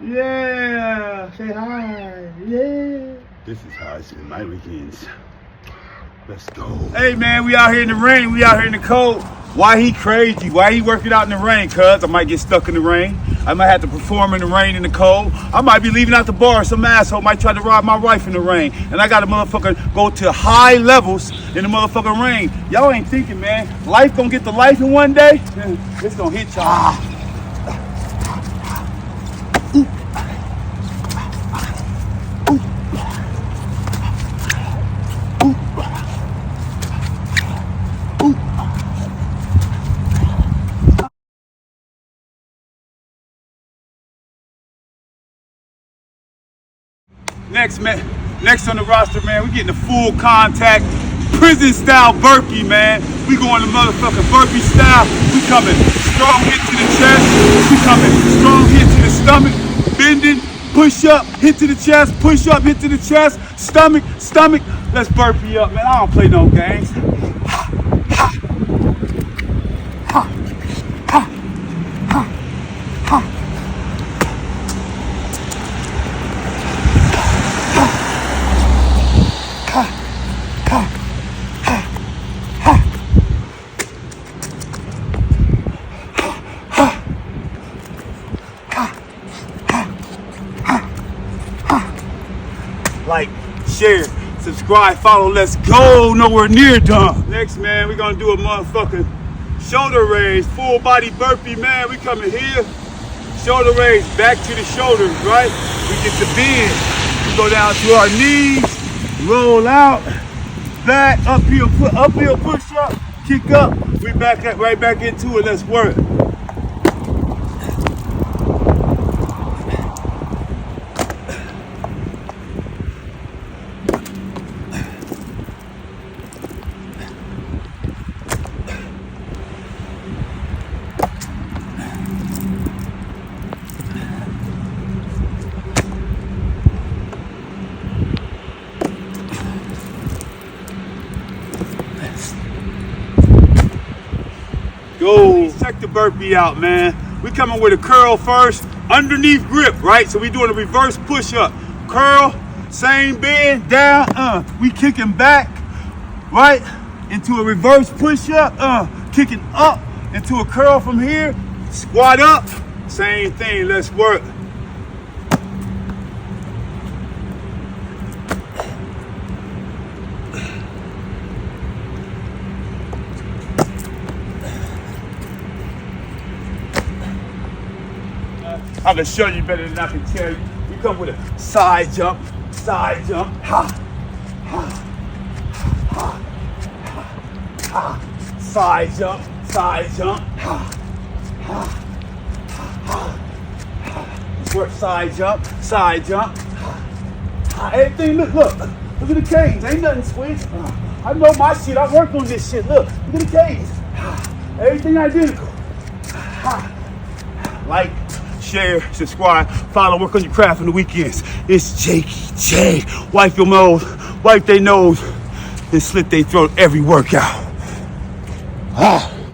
Yeah, say hi. Yeah. This is how I spend my weekends. Let's go. Hey man, we out here in the rain. We out here in the cold. Why he crazy? Why he working out in the rain? Cuz I might get stuck in the rain. I might have to perform in the rain in the cold. I might be leaving out the bar. Some asshole might try to rob my wife in the rain. And I got to motherfucker go to high levels in the motherfucking rain. Y'all ain't thinking, man. Life gonna get to life in one day. It's gonna hit y'all. Next on the roster, man, we getting a full contact, prison style burpee, man. We going to motherfucking burpee style. We coming strong hit to the chest. We coming strong hit to the stomach, bending, push up, hit to the chest, push up, hit to the chest, stomach. Let's burpee up, man. I don't play no games. Like, share, subscribe, follow, let's go. Nowhere near done. Next, man, we gonna do a motherfucking shoulder raise, full body burpee, man. We coming here, shoulder raise, back to the shoulders, right? We get the bend, we go down to our knees, roll out, back, uphill push up, kick up. We right back into it, let's work. Go. Check the burpee out, man. We coming with a curl first, underneath grip, right? So we doing a reverse push up. Curl, same bend, down, we kicking back, right? Into a reverse push up, kicking up into a curl from here, squat up, same thing, let's work. I can show you better than I can tell you. We come with a side jump, ha, side jump, work side jump, everything, look at the cage, ain't nothing squeeze. I know my shit, I work on this shit, look at the cage, everything identical. Like, share, subscribe, follow, work on your craft on the weekends. It's Jakey J. Wipe your nose, wipe their nose, and slit their throat every workout.